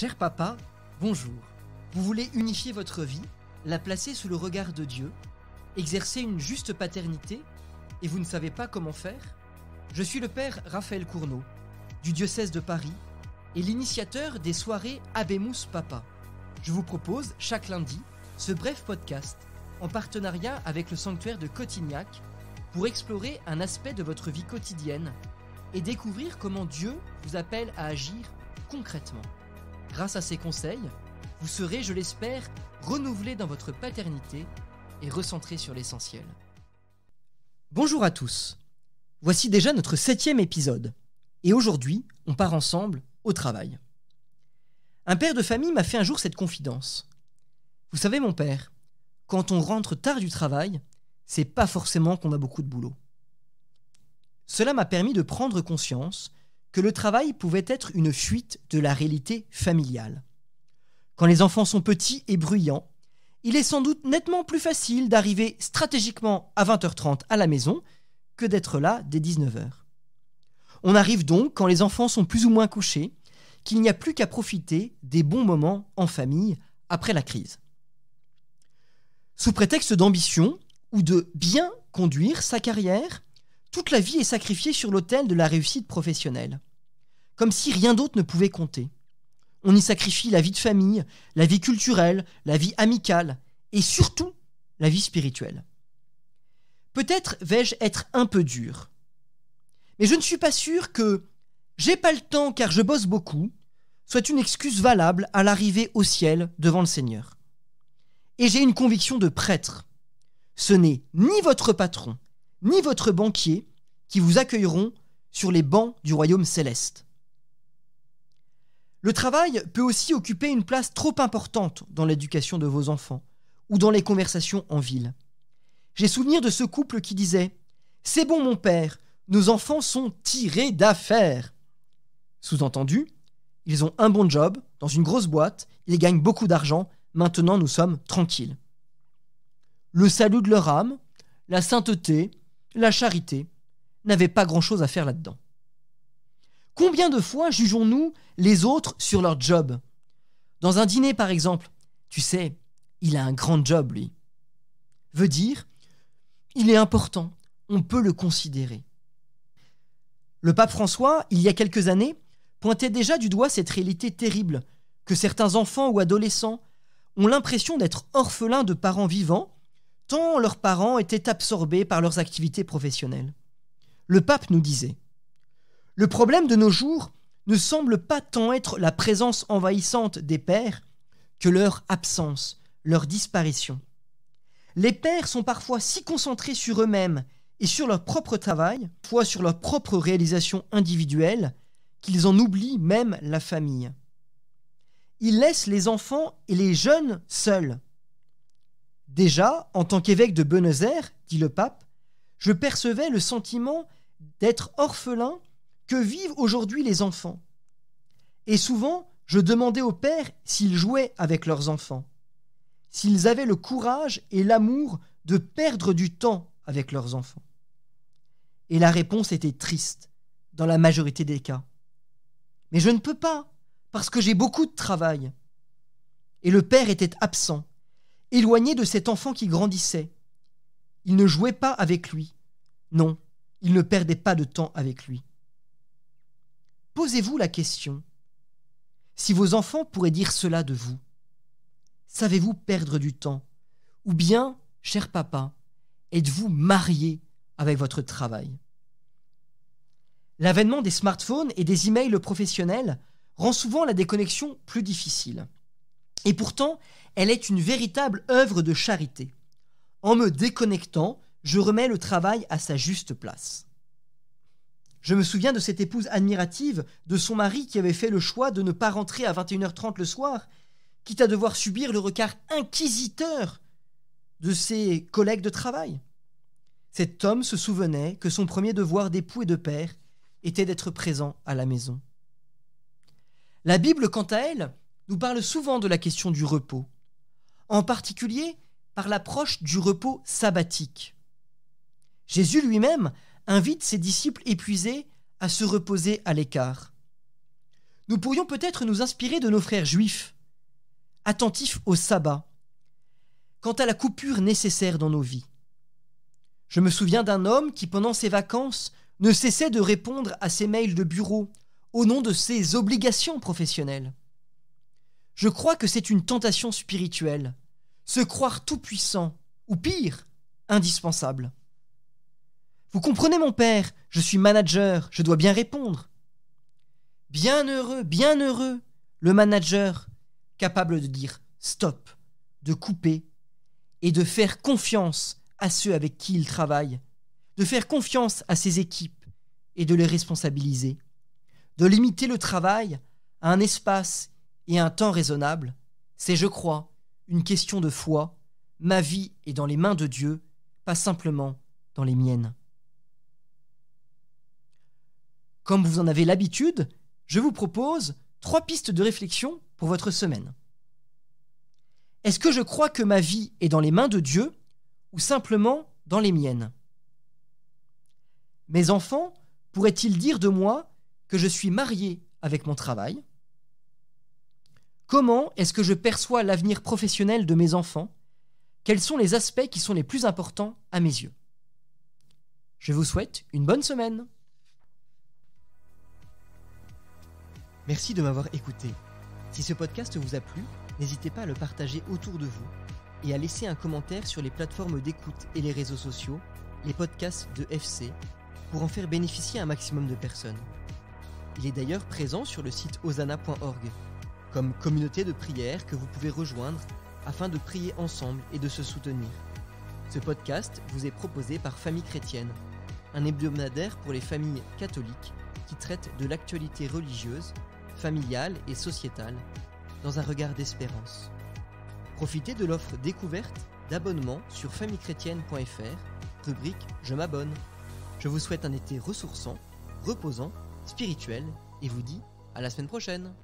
Cher papa, bonjour. Vous voulez unifier votre vie, la placer sous le regard de Dieu, exercer une juste paternité, et vous ne savez pas comment faire ? Je suis le père Raphaël Courneau, du diocèse de Paris, et l'initiateur des soirées Habemus Papa. Je vous propose, chaque lundi, ce bref podcast, en partenariat avec le sanctuaire de Cotignac, pour explorer un aspect de votre vie quotidienne et découvrir comment Dieu vous appelle à agir concrètement. Grâce à ces conseils, vous serez, je l'espère, renouvelé dans votre paternité et recentré sur l'essentiel. Bonjour à tous. Voici déjà notre 7e épisode. Et aujourd'hui, on part ensemble au travail. Un père de famille m'a fait un jour cette confidence. Vous savez, mon père, quand on rentre tard du travail, c'est pas forcément qu'on a beaucoup de boulot. Cela m'a permis de prendre conscience que le travail pouvait être une fuite de la réalité familiale. Quand les enfants sont petits et bruyants, il est sans doute nettement plus facile d'arriver stratégiquement à 20h30 à la maison que d'être là dès 19h. On arrive donc quand les enfants sont plus ou moins couchés, qu'il n'y a plus qu'à profiter des bons moments en famille après la crise. Sous prétexte d'ambition ou de bien conduire sa carrière, toute la vie est sacrifiée sur l'autel de la réussite professionnelle. Comme si rien d'autre ne pouvait compter. On y sacrifie la vie de famille, la vie culturelle, la vie amicale et surtout la vie spirituelle. Peut-être vais-je être un peu dur, mais je ne suis pas sûr que « j'ai pas le temps car je bosse beaucoup » soit une excuse valable à l'arrivée au ciel devant le Seigneur. Et j'ai une conviction de prêtre. Ce n'est ni votre patron, ni votre banquier qui vous accueilleront sur les bancs du royaume céleste. Le travail peut aussi occuper une place trop importante dans l'éducation de vos enfants ou dans les conversations en ville. J'ai souvenir de ce couple qui disait « C'est bon mon père, nos enfants sont tirés d'affaires ». Sous-entendu, ils ont un bon job, dans une grosse boîte, ils gagnent beaucoup d'argent, maintenant nous sommes tranquilles. Le salut de leur âme, la sainteté, la charité, n'avaient pas grand-chose à faire là-dedans. Combien de fois jugeons-nous les autres sur leur job ? Dans un dîner, par exemple, tu sais, il a un grand job, lui. Veut dire, il est important, on peut le considérer. Le pape François, il y a quelques années, pointait déjà du doigt cette réalité terrible que certains enfants ou adolescents ont l'impression d'être orphelins de parents vivants, tant leurs parents étaient absorbés par leurs activités professionnelles. Le pape nous disait « Le problème de nos jours ne semble pas tant être la présence envahissante des pères que leur absence, leur disparition. Les pères sont parfois si concentrés sur eux-mêmes et sur leur propre travail, fois sur leur propre réalisation individuelle, qu'ils en oublient même la famille. Ils laissent les enfants et les jeunes seuls. Déjà, en tant qu'évêque de Buenos Aires, dit le pape, je percevais le sentiment d'être orphelin que vivent aujourd'hui les enfants. Et souvent, je demandais aux pères s'ils jouaient avec leurs enfants, s'ils avaient le courage et l'amour de perdre du temps avec leurs enfants. Et la réponse était triste, dans la majorité des cas. Mais je ne peux pas, parce que j'ai beaucoup de travail. Et le père était absent, éloigné de cet enfant qui grandissait. Il ne jouait pas avec lui. Non, il ne perdait pas de temps avec lui. Posez-vous la question. Si vos enfants pourraient dire cela de vous, savez-vous perdre du temps ? Ou bien, cher papa, êtes-vous marié avec votre travail ? L'avènement des smartphones et des emails professionnels rend souvent la déconnexion plus difficile. Et pourtant, elle est une véritable œuvre de charité. En me déconnectant, je remets le travail à sa juste place. Je me souviens de cette épouse admirative de son mari qui avait fait le choix de ne pas rentrer à 21h30 le soir, quitte à devoir subir le regard inquisiteur de ses collègues de travail. Cet homme se souvenait que son premier devoir d'époux et de père était d'être présent à la maison. La Bible, quant à elle, nous parle souvent de la question du repos, en particulier par l'approche du repos sabbatique. Jésus lui-même invite ses disciples épuisés à se reposer à l'écart. Nous pourrions peut-être nous inspirer de nos frères juifs, attentifs au sabbat, quant à la coupure nécessaire dans nos vies. Je me souviens d'un homme qui, pendant ses vacances, ne cessait de répondre à ses mails de bureau au nom de ses obligations professionnelles. Je crois que c'est une tentation spirituelle, se croire tout-puissant, ou pire, indispensable. Vous comprenez, mon père, je suis manager, je dois bien répondre. Bien heureux, le manager, capable de dire stop, de couper et de faire confiance à ceux avec qui il travaille, de faire confiance à ses équipes et de les responsabiliser, de limiter le travail à un espace et un temps raisonnable, c'est, je crois, une question de foi. Ma vie est dans les mains de Dieu, pas simplement dans les miennes. Comme vous en avez l'habitude, je vous propose 3 pistes de réflexion pour votre semaine. Est-ce que je crois que ma vie est dans les mains de Dieu ou simplement dans les miennes ? Mes enfants pourraient-ils dire de moi que je suis marié avec mon travail ? Comment est-ce que je perçois l'avenir professionnel de mes enfants ? Quels sont les aspects qui sont les plus importants à mes yeux ? Je vous souhaite une bonne semaine. Merci de m'avoir écouté. Si ce podcast vous a plu, n'hésitez pas à le partager autour de vous et à laisser un commentaire sur les plateformes d'écoute et les réseaux sociaux, les podcasts de FC, pour en faire bénéficier un maximum de personnes. Il est d'ailleurs présent sur le site hosanna.org, comme communauté de prière que vous pouvez rejoindre afin de prier ensemble et de se soutenir. Ce podcast vous est proposé par Famille Chrétienne, un hebdomadaire pour les familles catholiques qui traite de l'actualité religieuse, familiale et sociétale dans un regard d'espérance. Profitez de l'offre découverte d'abonnement sur famillechrétienne.fr, rubrique « Je m'abonne ». Je vous souhaite un été ressourçant, reposant, spirituel et vous dis à la semaine prochaine.